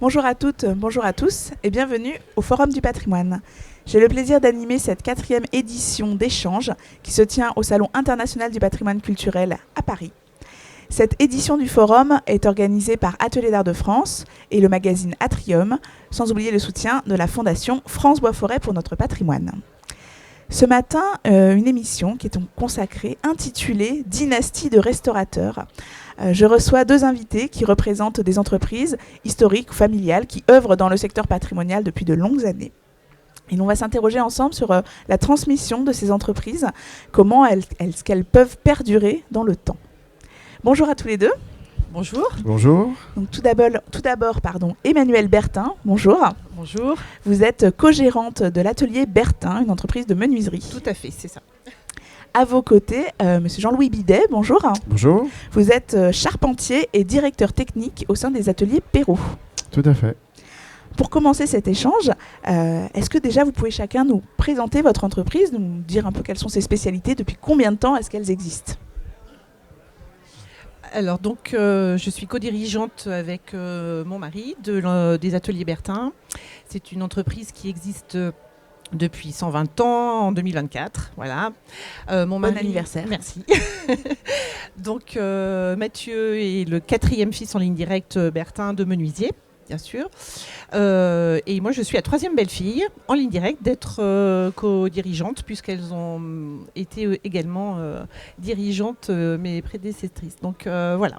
Bonjour à toutes, bonjour à tous et bienvenue au Forum du patrimoine. J'ai le plaisir d'animer cette 4e édition d'échange qui se tient au Salon international du patrimoine culturel à Paris. Cette édition du Forum est organisée par Ateliers d'Art de France et le magazine Atrium, sans oublier le soutien de la Fondation France Bois Forêt pour notre patrimoine. Ce matin, une émission qui est donc consacrée, intitulée Dynastie de restaurateurs. Je reçois 2 invités qui représentent des entreprises historiques ou familiales qui œuvrent dans le secteur patrimonial depuis de longues années. Et l'on va s'interroger ensemble sur la transmission de ces entreprises, comment est-ce qu'elles peuvent perdurer dans le temps. Bonjour à tous les deux. Bonjour. Bonjour. Donc tout d'abord, Emmanuelle Bertin, bonjour. Bonjour. Vous êtes co-gérante de l'atelier Bertin, une entreprise de menuiserie. Tout à fait, c'est ça. À vos côtés, monsieur Jean-Louis Bidet, bonjour. Bonjour. Vous êtes charpentier et directeur technique au sein des ateliers Perrault. Tout à fait. Pour commencer cet échange, est-ce que déjà vous pouvez chacun nous présenter votre entreprise, nous dire un peu quelles sont ses spécialités, depuis combien de temps est-ce qu'elles existent ? Alors donc, je suis co-dirigeante avec mon mari des ateliers Bertin. C'est une entreprise qui existe depuis 120 ans, en 2024. Voilà. Bon anniversaire. Merci. Donc Mathieu est le 4e fils en ligne directe Bertin de menuisier, bien sûr. Et moi, je suis la 3e belle-fille en ligne directe d'être co-dirigeante, puisqu'elles ont été également dirigeantes, mes prédécessrices. Donc voilà.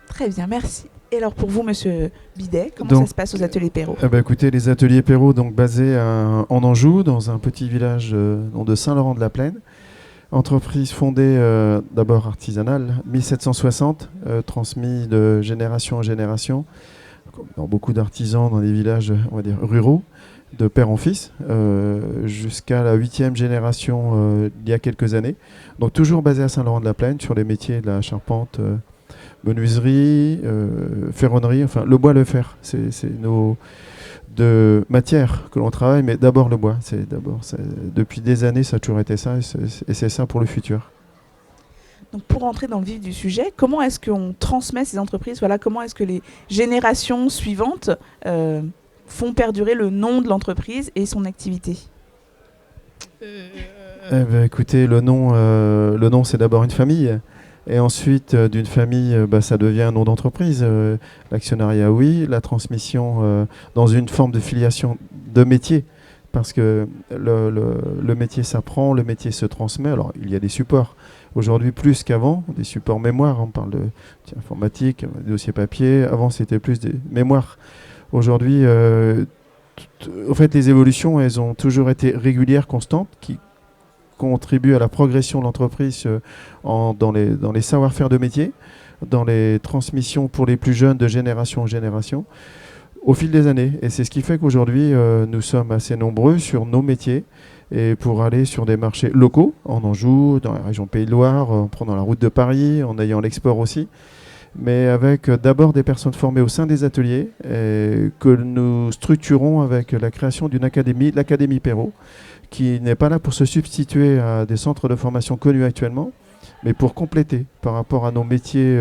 Très bien, merci. Et alors pour vous, monsieur Bidet, comment ça se passe aux ateliers Perrault ? Écoutez, les ateliers Perrault, donc basés en Anjou, dans un petit village de Saint-Laurent-de-la-Plaine. Entreprise fondée d'abord artisanale, 1760, transmise de génération en génération, dans beaucoup d'artisans dans des villages, on va dire, ruraux, de père en fils, jusqu'à la 8e génération il y a quelques années. Donc toujours basée à Saint-Laurent-de-la-Plaine, sur les métiers de la charpente, menuiserie, ferronnerie, enfin le bois, le fer. C'est nos deux matières que l'on travaille, mais d'abord le bois. Depuis des années, ça a toujours été ça, et c'est ça pour le futur. Donc pour rentrer dans le vif du sujet, comment est-ce qu'on transmet ces entreprises ? Voilà, comment est-ce que les générations suivantes font perdurer le nom de l'entreprise et son activité ? Écoutez, le nom c'est d'abord une famille. Et ensuite, d'une famille, ça devient un nom d'entreprise. L'actionnariat, oui. La transmission dans une forme de filiation de métier. Parce que le métier s'apprend, le métier se transmet. Alors, il y a des supports. Aujourd'hui, plus qu'avant, des supports mémoire. On parle de informatique, des dossiers papier. Avant, c'était plus des mémoires. Aujourd'hui, en fait, les évolutions, elles ont toujours été régulières, constantes, qui contribue à la progression de l'entreprise dans les savoir-faire de métier, dans les transmissions pour les plus jeunes de génération en génération, au fil des années. Et c'est ce qui fait qu'aujourd'hui, nous sommes assez nombreux sur nos métiers, et pour aller sur des marchés locaux, en Anjou, dans la région Pays de Loire, en prenant la route de Paris, en ayant l'export aussi, mais avec d'abord des personnes formées au sein des ateliers, que nous structurons avec la création d'une académie, l'Académie Perrault, qui n'est pas là pour se substituer à des centres de formation connus actuellement, mais pour compléter par rapport à nos métiers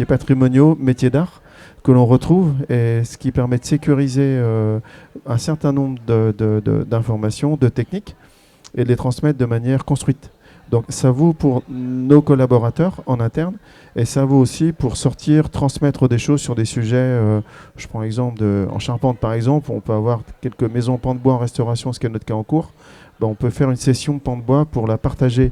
patrimoniaux, métiers d'art que l'on retrouve, et ce qui permet de sécuriser un certain nombre d'informations, de techniques, et de les transmettre de manière construite. Donc ça vaut pour nos collaborateurs en interne, et ça vaut aussi pour sortir, transmettre des choses sur des sujets. Je prends l'exemple en charpente par exemple, on peut avoir quelques maisons pan de bois en restauration, ce qui est notre cas en cours. On peut faire une session pan de bois pour la partager,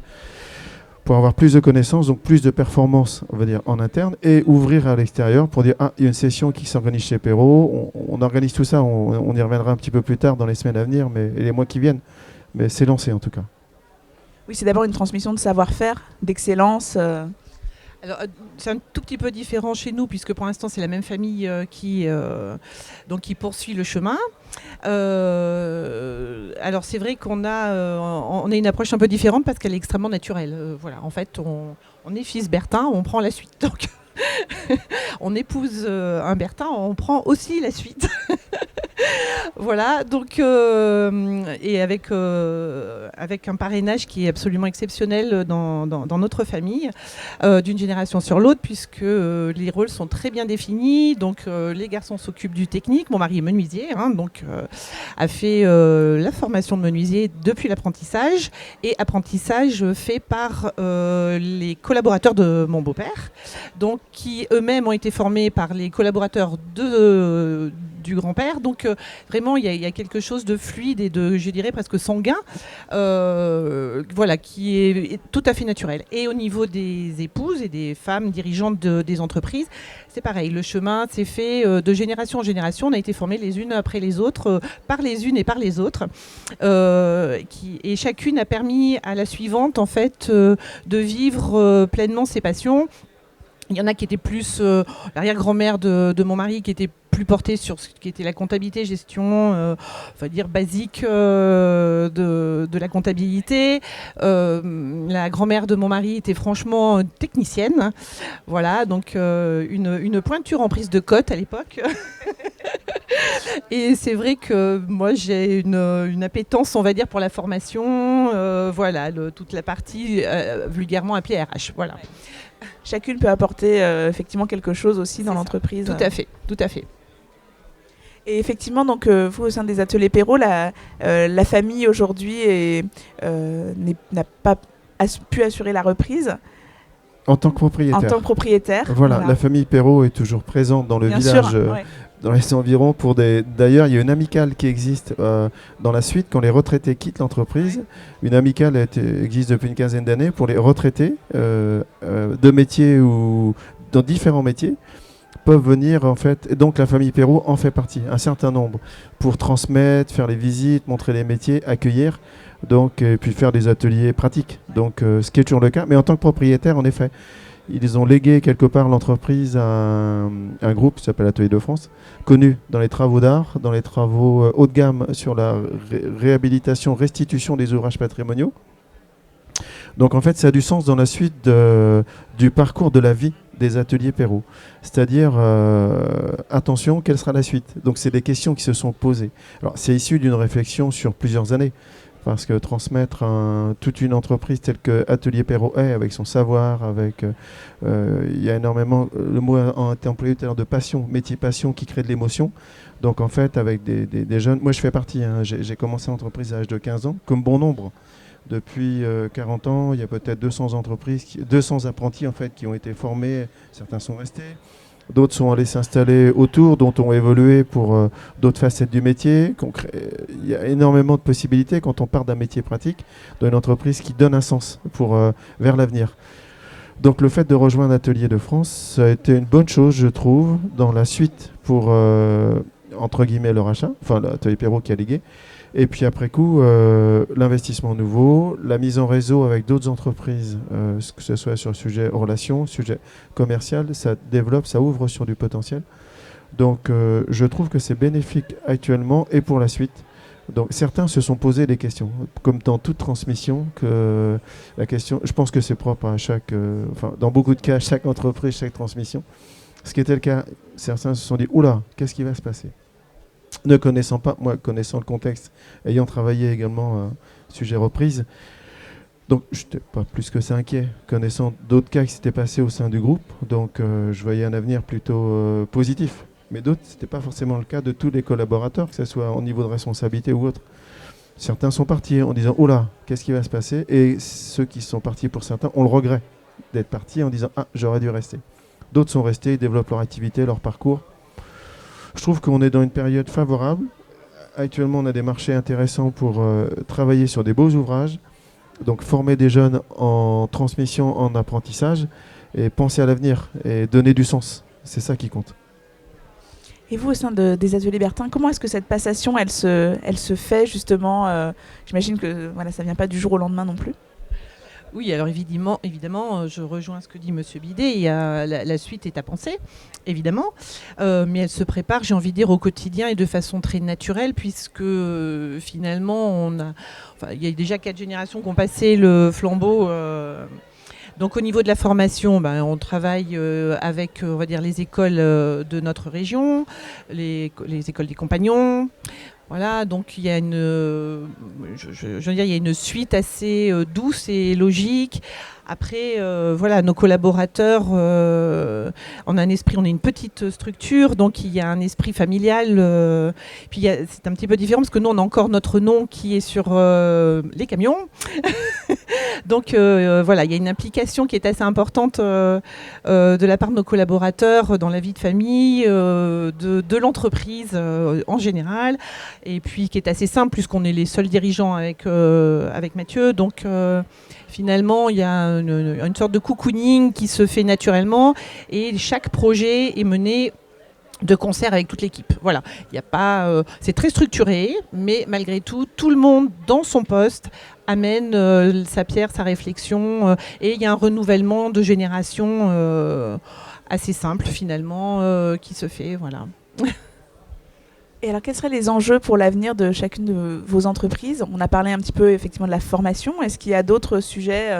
pour avoir plus de connaissances, donc plus de performances, on va dire, en interne, et ouvrir à l'extérieur pour dire il y a une session qui s'organise chez Perrault, on organise tout ça, on y reviendra un petit peu plus tard dans les semaines à venir, et les mois qui viennent, mais c'est lancé en tout cas. Oui, c'est d'abord une transmission de savoir-faire, d'excellence. Alors, c'est un tout petit peu différent chez nous, puisque pour l'instant, c'est la même famille qui poursuit le chemin. Alors, c'est vrai qu'on a une approche un peu différente parce qu'elle est extrêmement naturelle. Voilà, en fait, on est fils Bertin, on prend la suite. Donc, on épouse un Bertin, on prend aussi la suite. Voilà, donc et avec un parrainage qui est absolument exceptionnel dans notre famille, d'une génération sur l'autre, puisque les rôles sont très bien définis. Donc les garçons s'occupent du technique. Mon mari est menuisier, donc a fait la formation de menuisier depuis l'apprentissage, et apprentissage fait par les collaborateurs de mon beau-père, donc qui eux-mêmes ont été formés par les collaborateurs du grand-père. Donc vraiment, il y a quelque chose de fluide et de, je dirais, presque sanguin, voilà, qui est tout à fait naturel. Et au niveau des épouses et des femmes dirigeantes des entreprises, c'est pareil. Le chemin s'est fait de génération en génération. On a été formés les unes après les autres, par les unes et par les autres. Et chacune a permis à la suivante, en fait, de vivre pleinement ses passions. Il y en a qui étaient plus l'arrière-grand-mère de mon mari, qui était plus portée sur ce qui était la comptabilité, gestion, on va dire basique de la comptabilité. La grand-mère de mon mari était franchement technicienne. Voilà, donc une pointure en prise de cote à l'époque. Et c'est vrai que moi j'ai une appétence, on va dire, pour la formation. Voilà, toute la partie vulgairement appelée RH. Voilà. Chacune peut apporter effectivement quelque chose aussi dans l'entreprise. Tout à fait, tout à fait. Et effectivement, donc vous au sein des ateliers Perrault, la famille aujourd'hui n'a pas pu assurer la reprise. En tant que propriétaire. En tant que propriétaire. Voilà, la famille Perrault est toujours présente dans le Bien village, sûr, ouais. dans les environs. D'ailleurs, il y a une amicale qui existe dans la suite quand les retraités quittent l'entreprise. Une amicale existe depuis une quinzaine d'années pour les retraités de métiers ou dans différents métiers peuvent venir en fait. Et donc la famille Perrault en fait partie, un certain nombre, pour transmettre, faire les visites, montrer les métiers, accueillir. Donc, et puis faire des ateliers pratiques. Donc, ce qui est toujours le cas. Mais en tant que propriétaire, en effet, ils ont légué quelque part l'entreprise à un groupe qui s'appelle Atelier de France, connu dans les travaux d'art, dans les travaux haut de gamme sur la réhabilitation, restitution des ouvrages patrimoniaux. Donc, en fait, ça a du sens dans la suite du parcours de la vie des ateliers Perrault. C'est-à-dire, attention, quelle sera la suite? Donc, c'est des questions qui se sont posées. Alors, c'est issu d'une réflexion sur plusieurs années. Parce que transmettre toute une entreprise telle que Atelier Perrault est, avec son savoir, avec il y a énormément, le mot a été employé tout à l'heure de passion, métier passion qui crée de l'émotion. Donc en fait, avec des jeunes, moi je fais partie, j'ai commencé l'entreprise à l'âge de 15 ans, comme bon nombre. Depuis 40 ans, il y a peut-être 200 entreprises, 200 apprentis en fait qui ont été formés, certains sont restés. D'autres sont allés s'installer autour, dont ont évolué pour d'autres facettes du métier. Il y a énormément de possibilités quand on part d'un métier pratique, d'une entreprise qui donne un sens vers l'avenir. Donc le fait de rejoindre Atelier de France, ça a été une bonne chose, je trouve, dans la suite pour, entre guillemets, le rachat, enfin l'Atelier Perrault qui a légué. Et puis après coup, l'investissement nouveau, la mise en réseau avec d'autres entreprises, que ce soit sur le sujet relations, sujet commercial, ça développe, ça ouvre sur du potentiel. Donc je trouve que c'est bénéfique actuellement et pour la suite. Donc certains se sont posé des questions, comme dans toute transmission, que la question, je pense que c'est propre à chaque, dans beaucoup de cas, chaque entreprise, chaque transmission. Ce qui était le cas, certains se sont dit, oula, qu'est-ce qui va se passer ? Ne connaissant pas, moi connaissant le contexte, ayant travaillé également sujet reprise, donc je n'étais pas plus que ça inquiet, connaissant d'autres cas qui s'étaient passés au sein du groupe, donc je voyais un avenir plutôt positif. Mais d'autres, ce n'était pas forcément le cas de tous les collaborateurs, que ce soit au niveau de responsabilité ou autre. Certains sont partis en disant « Oh là, qu'est-ce qui va se passer ?» Et ceux qui sont partis pour certains ont le regret d'être partis en disant « Ah, j'aurais dû rester ». D'autres sont restés, ils développent leur activité, leur parcours. Je trouve qu'on est dans une période favorable. Actuellement, on a des marchés intéressants pour travailler sur des beaux ouvrages, donc former des jeunes en transmission, en apprentissage, et penser à l'avenir et donner du sens. C'est ça qui compte. Et vous, au sein des Ateliers Bertin, comment est-ce que cette passation, elle se fait justement J'imagine que voilà, ça ne vient pas du jour au lendemain non plus. Oui, alors évidemment, je rejoins ce que dit M. Bidet. Il y a la suite est à penser, évidemment, mais elle se prépare, j'ai envie de dire, au quotidien et de façon très naturelle, puisque finalement, il y a déjà 4 générations qui ont passé le flambeau Donc au niveau de la formation, on travaille avec on va dire, les écoles de notre région, les écoles des compagnons. Voilà, donc il y a je veux dire, il y a une suite assez douce et logique. Après, voilà, nos collaborateurs, on a un esprit, on est une petite structure, donc il y a un esprit familial. Puis c'est un petit peu différent parce que nous, on a encore notre nom qui est sur les camions. Donc voilà, il y a une implication qui est assez importante de la part de nos collaborateurs dans la vie de famille, de l'entreprise en général, et puis qui est assez simple puisqu'on est les seuls dirigeants avec Mathieu. Donc finalement, il y a une sorte de cocooning qui se fait naturellement et chaque projet est mené de concert avec toute l'équipe. Voilà, il y a pas, c'est très structuré, mais malgré tout, tout le monde dans son poste amène sa pierre, sa réflexion, et il y a un renouvellement de génération assez simple finalement qui se fait. Voilà. Et alors, quels seraient les enjeux pour l'avenir de chacune de vos entreprises ? On a parlé un petit peu effectivement de la formation. Est-ce qu'il y a d'autres sujets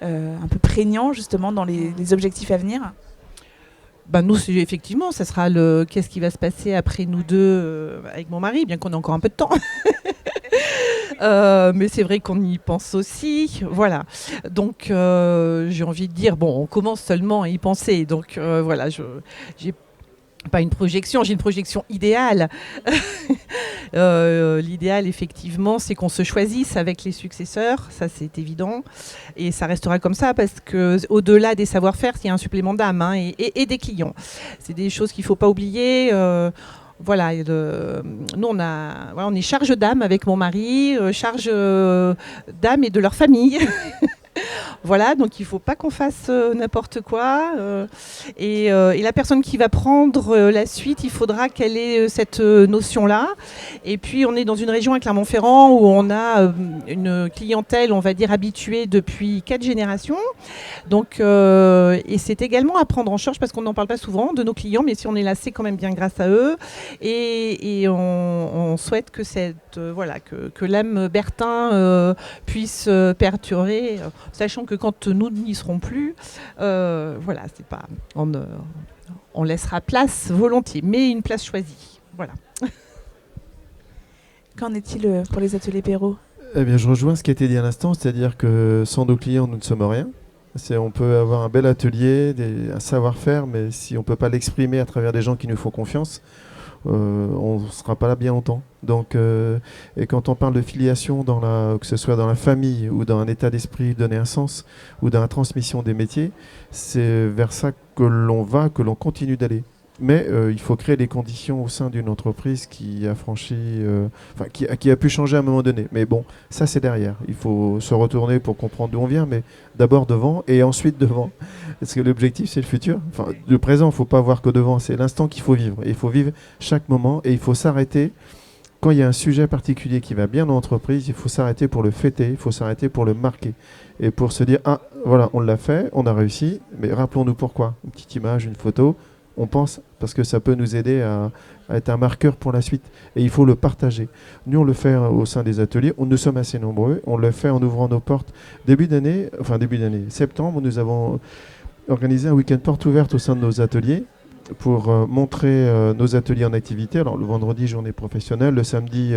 un peu prégnants justement dans les objectifs à venir ? Nous, effectivement, ça sera qu'est-ce qui va se passer après nous deux avec mon mari, bien qu'on ait encore un peu de temps. Mais c'est vrai qu'on y pense aussi. Voilà. Donc, j'ai envie de dire, on commence seulement à y penser. Donc, voilà, j'ai pas une projection, j'ai une projection idéale. L'idéal, effectivement, c'est qu'on se choisisse avec les successeurs, ça c'est évident, et ça restera comme ça parce que au-delà des savoir-faire, il y a un supplément d'âme et des clients. C'est des choses qu'il ne faut pas oublier. Voilà, nous on est charge d'âme avec mon mari, charge d'âme et de leur famille. Voilà, donc il ne faut pas qu'on fasse n'importe quoi. Et la personne qui va prendre la suite, il faudra qu'elle ait cette notion-là. Et puis, on est dans une région à Clermont-Ferrand où on a une clientèle, on va dire, habituée depuis 4 générations. Donc, et c'est également à prendre en charge, parce qu'on n'en parle pas souvent de nos clients, mais si on est là, c'est quand même bien grâce à eux. Et on souhaite que que l'âme Bertin puisse perdurer, sachant que quand nous n'y serons plus, voilà, c'est pas, on laissera place volontiers, mais une place choisie. Voilà. Qu'en est-il pour les ateliers Perrault ? Eh bien, je rejoins ce qui a été dit à l'instant, c'est-à-dire que sans nos clients, nous ne sommes rien. On peut avoir un bel atelier, un savoir-faire, mais si on ne peut pas l'exprimer à travers des gens qui nous font confiance, on ne sera pas là bien longtemps. Donc, et quand on parle de filiation, que ce soit dans la famille ou dans un état d'esprit, donner un sens, ou dans la transmission des métiers, c'est vers ça que l'on va, que l'on continue d'aller. Mais il faut créer les conditions au sein d'une entreprise qui a franchi, qui a pu changer à un moment donné. Mais bon, ça c'est derrière. Il faut se retourner pour comprendre d'où on vient, mais d'abord devant et ensuite devant. Parce que l'objectif c'est le futur. Enfin, le présent, il ne faut pas voir que devant, c'est l'instant qu'il faut vivre. Et il faut vivre chaque moment et il faut s'arrêter. Quand il y a un sujet particulier qui va bien dans l'entreprise, il faut s'arrêter pour le fêter, il faut s'arrêter pour le marquer. Et pour se dire, ah voilà, on l'a fait, on a réussi, mais rappelons-nous pourquoi. Une petite image, une photo. On pense, parce que ça peut nous aider à être un marqueur pour la suite. Et il faut le partager. Nous, on le fait au sein des ateliers. Nous sommes assez nombreux. On le fait en ouvrant nos portes. Début d'année, septembre, nous avons organisé un week-end porte ouverte au sein de nos ateliers pour montrer nos ateliers en activité. Alors, le vendredi, journée professionnelle. Le samedi,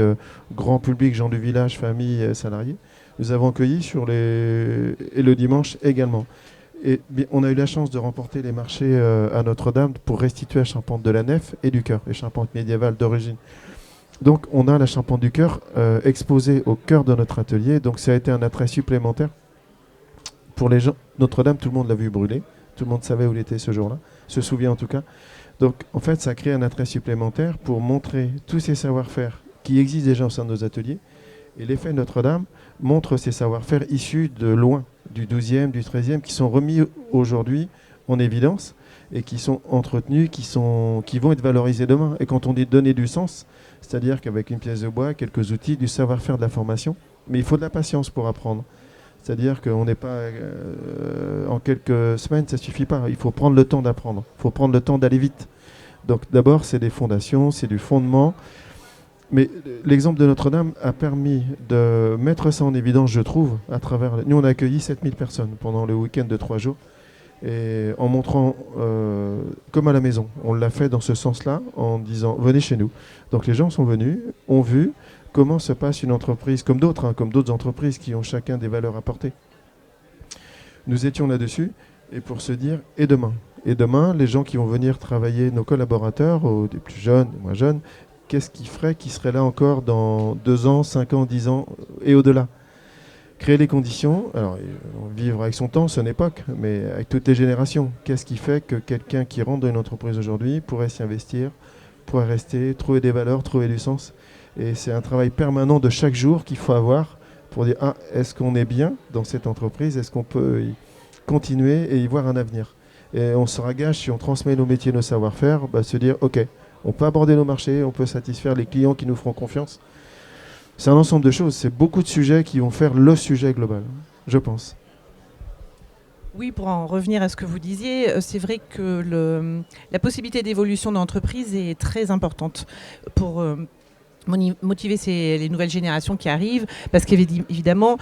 grand public, gens du village, famille, salariés. Nous avons accueilli et le dimanche également. Et on a eu la chance de remporter les marchés à Notre-Dame pour restituer la charpente de la nef et du chœur, les charpentes médiévales d'origine. Donc on a la charpente du chœur exposée au cœur de notre atelier. Donc ça a été un attrait supplémentaire pour les gens. Notre-Dame, tout le monde l'a vu brûler. Tout le monde savait où il était ce jour-là, se souvient en tout cas. Donc en fait, ça a créé un attrait supplémentaire pour montrer tous ces savoir-faire qui existent déjà au sein de nos ateliers. Et l'effet de Notre-Dame montre ces savoir-faire issus de loin, du 12e, du 13e, qui sont remis aujourd'hui en évidence et qui sont entretenus, qui vont être valorisés demain. Et quand on dit donner du sens, c'est-à-dire qu'avec une pièce de bois, quelques outils, du savoir-faire, de la formation, mais il faut de la patience pour apprendre. C'est-à-dire qu'on n'est pas en quelques semaines, ça ne suffit pas. Il faut prendre le temps d'apprendre, il faut prendre le temps d'aller vite. Donc d'abord, c'est des fondations, c'est du fondement. Mais l'exemple de Notre-Dame a permis de mettre ça en évidence, je trouve, à travers... Nous, on a accueilli 7000 personnes pendant le week-end de 3 jours, et en montrant, comme à la maison, on l'a fait dans ce sens-là, en disant « venez chez nous ». Donc les gens sont venus, ont vu comment se passe une entreprise, comme d'autres entreprises qui ont chacun des valeurs à porter. Nous étions là-dessus, et pour se dire « et demain ?» Et demain, les gens qui vont venir travailler, nos collaborateurs, des plus jeunes, des moins jeunes, qu'est-ce qui ferait qu'ils seraient là encore dans 2 ans, 5 ans, 10 ans et au-delà? Créer les conditions, alors vivre avec son temps, son époque, mais avec toutes les générations. Qu'est-ce qui fait que quelqu'un qui rentre dans une entreprise aujourd'hui pourrait s'y investir, pourrait rester, trouver des valeurs, trouver du sens? Et c'est un travail permanent de chaque jour qu'il faut avoir pour dire est-ce qu'on est bien dans cette entreprise? Est-ce qu'on peut y continuer et y voir un avenir? Et on sera gage, si on transmet nos métiers, nos savoir-faire, se dire ok, on peut aborder nos marchés, on peut satisfaire les clients qui nous feront confiance. C'est un ensemble de choses, c'est beaucoup de sujets qui vont faire le sujet global, je pense. Oui, pour en revenir à ce que vous disiez, c'est vrai que la possibilité d'évolution de l'entreprise est très importante pour motiver les nouvelles générations qui arrivent, parce qu'évidemment,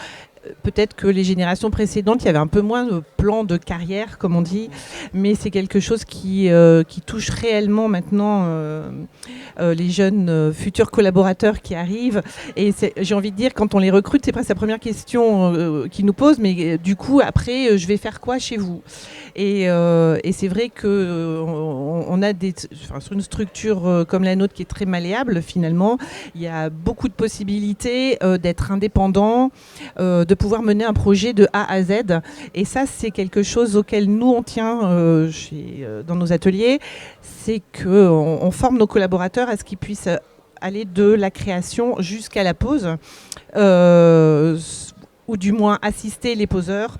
peut-être que les générations précédentes, il y avait un peu moins de plans de carrière, comme on dit, mais c'est quelque chose qui touche réellement maintenant les jeunes futurs collaborateurs qui arrivent. Et j'ai envie de dire, quand on les recrute, c'est presque la première question qu'ils nous posent, mais du coup, après, je vais faire quoi chez vous? Et c'est vrai qu'on a sur une structure comme la nôtre qui est très malléable, finalement, il y a beaucoup de possibilités d'être indépendant, de pouvoir mener un projet de A à Z. Et ça, c'est quelque chose auquel nous, on tient dans nos ateliers. C'est qu'on forme nos collaborateurs à ce qu'ils puissent aller de la création jusqu'à la pose, ou du moins assister les poseurs,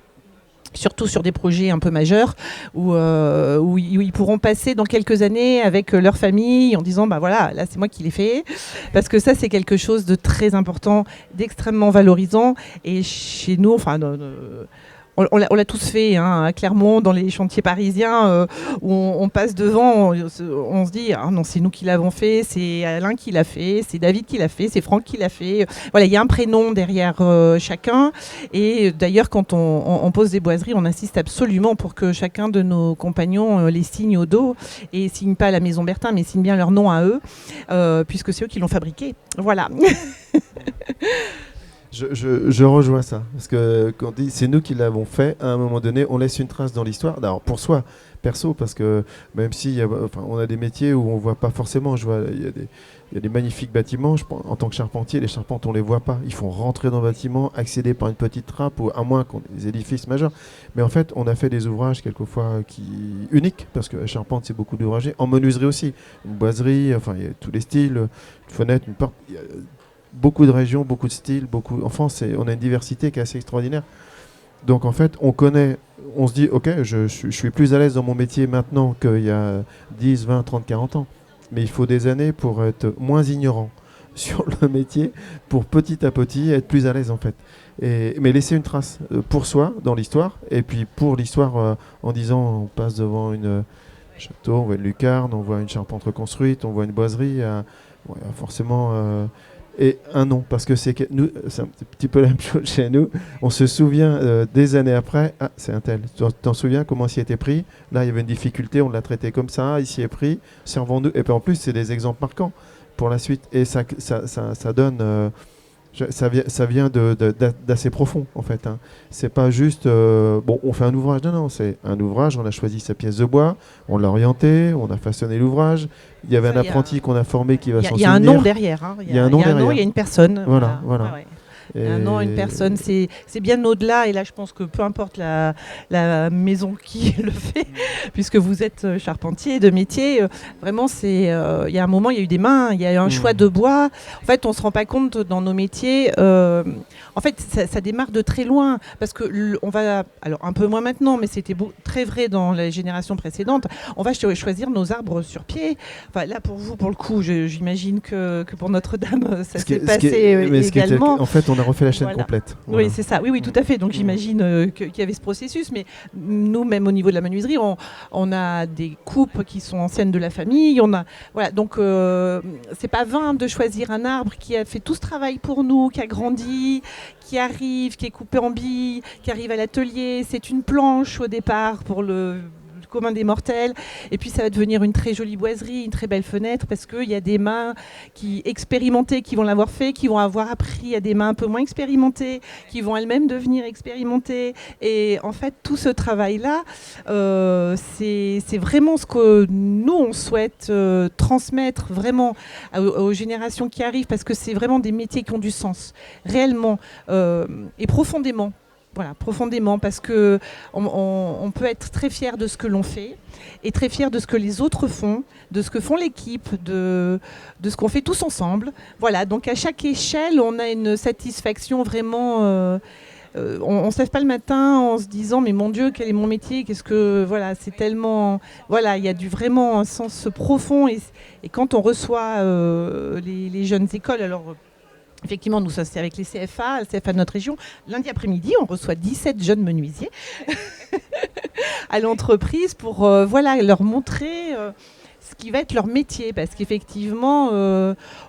surtout sur des projets un peu majeurs où ils pourront passer dans quelques années avec leur famille en disant voilà, là c'est moi qui l'ai fait, parce que ça c'est quelque chose de très important, d'extrêmement valorisant. Et chez nous, on l'a tous fait à Clermont, dans les chantiers parisiens, où on passe devant, on se dit non, c'est nous qui l'avons fait, c'est Alain qui l'a fait, c'est David qui l'a fait, c'est Franck qui l'a fait. Voilà, il y a un prénom derrière chacun. Et d'ailleurs, quand on pose des boiseries, on insiste absolument pour que chacun de nos compagnons les signe au dos, et signe pas la Maison Bertin, mais signe bien leur nom à eux, puisque c'est eux qui l'ont fabriqué. Voilà. Je rejoins ça, parce que quand on dit c'est nous qui l'avons fait, à un moment donné, on laisse une trace dans l'histoire. Alors pour soi, perso, parce que même si on a des métiers où on voit pas forcément, il y a des magnifiques bâtiments. En tant que charpentier, les charpentes, on les voit pas. Ils font rentrer dans le bâtiment, accéder par une petite trappe, ou à moins qu'on ait des édifices majeurs. Mais en fait, on a fait des ouvrages quelquefois uniques, parce que la charpente, c'est beaucoup d'ouvrages. En menuiserie aussi, une boiserie, il y a tous les styles, une fenêtre, une porte. Beaucoup de régions, beaucoup de styles, on a une diversité qui est assez extraordinaire. Donc en fait, on se dit, ok, je suis plus à l'aise dans mon métier maintenant qu'il y a 10, 20, 30, 40 ans. Mais il faut des années pour être moins ignorant sur le métier, pour petit à petit être plus à l'aise en fait. Mais laisser une trace pour soi dans l'histoire, et puis pour l'histoire en disant, on passe devant un château, on voit une lucarne, on voit une charpente reconstruite, on voit une boiserie, forcément... et un nom, parce que c'est un petit peu la même chose chez nous. On se souvient des années après, c'est un tel. Tu t'en souviens comment s'y était pris? Là, il y avait une difficulté, on l'a traité comme ça, il s'y est pris, servons-nous. Et puis en plus, c'est des exemples marquants pour la suite. Et ça donne... ça vient d'assez profond, en fait. C'est pas juste... on fait un ouvrage. Non, c'est un ouvrage, on a choisi sa pièce de bois, on l'a orienté, on a façonné l'ouvrage. Il y avait un apprenti qu'on a formé qui va s'en souvenir. Il y a un nom derrière. Il y a un nom derrière. Il y a une personne. Voilà. Ah ouais. Un nom, une personne, c'est bien au-delà. Et là, je pense que peu importe la maison qui le fait, puisque vous êtes charpentier de métier, vraiment, il y a un moment, il y a eu des mains, il y a eu un choix de bois. En fait, on ne se rend pas compte dans nos métiers. En fait, ça démarre de très loin, parce que alors un peu moins maintenant, mais c'était très vrai dans les générations précédentes. On va choisir nos arbres sur pied. Enfin, là, pour vous, pour le coup, j'imagine que pour Notre-Dame, ça s'est passé également. En fait, on a refait la chaîne Voilà. complète. Oui, c'est ça. Oui, tout à fait. Donc j'imagine qu'il y avait ce processus, mais nous, même au niveau de la menuiserie, on a des coupes qui sont anciennes de la famille. Voilà. Donc c'est pas vain de choisir un arbre qui a fait tout ce travail pour nous, qui a grandi, qui arrive, qui est coupé en billes, qui arrive à l'atelier. C'est une planche au départ pour le commun des mortels, et puis ça va devenir une très jolie boiserie, une très belle fenêtre, parce qu'il y a des mains qui expérimentées, qui vont l'avoir fait, qui vont avoir appris, il y a des mains un peu moins expérimentées, qui vont elles-mêmes devenir expérimentées, et en fait tout ce travail-là, c'est vraiment ce que nous on souhaite transmettre vraiment aux générations qui arrivent, parce que c'est vraiment des métiers qui ont du sens, réellement, et profondément. Voilà, profondément, parce que on peut être très fier de ce que l'on fait et très fier de ce que les autres font, de ce que font l'équipe, de ce qu'on fait tous ensemble. Voilà, donc à chaque échelle, on a une satisfaction vraiment. On ne se lève pas le matin en se disant mais mon Dieu, quel est mon métier, qu'est-ce que voilà, c'est tellement voilà, il y a vraiment un sens profond, et quand on reçoit les jeunes écoles, alors. Effectivement, nous, ça c'est avec les CFA, le CFA de notre région. Lundi après-midi, on reçoit 17 jeunes menuisiers à l'entreprise pour leur montrer ce qui va être leur métier. Parce qu'effectivement,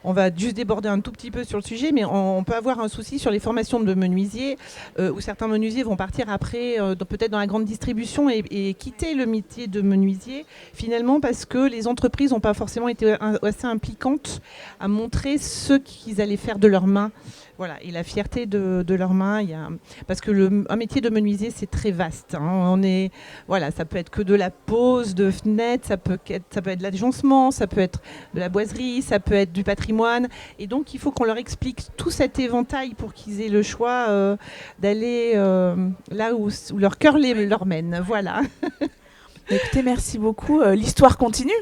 on va juste déborder un tout petit peu sur le sujet, mais on peut avoir un souci sur les formations de menuisiers, où certains menuisiers vont partir après, peut-être dans la grande distribution, et quitter le métier de menuisier, finalement, parce que les entreprises n'ont pas forcément été assez impliquantes à montrer ce qu'ils allaient faire de leurs mains. Voilà, et la fierté de leurs mains, parce que un métier de menuisier, c'est très vaste. Hein. Ça peut être que de la pose de fenêtres, ça peut être de l'agencement, ça peut être de la boiserie, ça peut être du patrimoine. Et donc, il faut qu'on leur explique tout cet éventail pour qu'ils aient le choix d'aller là où leur cœur leur mène. Voilà. Écoutez, merci beaucoup. L'histoire continue.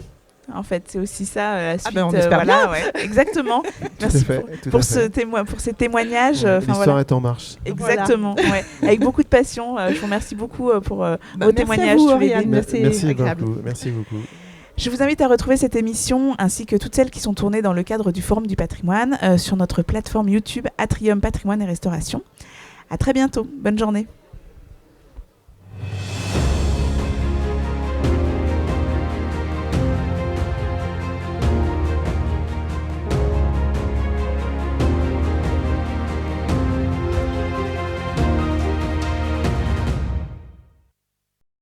En fait, c'est aussi ça la suite. On espère bien. Ouais, exactement. Merci pour ces témoignages. L'histoire est en marche. Exactement. Voilà. Ouais. Avec beaucoup de passion. Je vous remercie beaucoup pour vos témoignages. Merci beaucoup. Je vous invite à retrouver cette émission ainsi que toutes celles qui sont tournées dans le cadre du Forum du patrimoine sur notre plateforme YouTube Atrium Patrimoine et Restauration. À très bientôt. Bonne journée.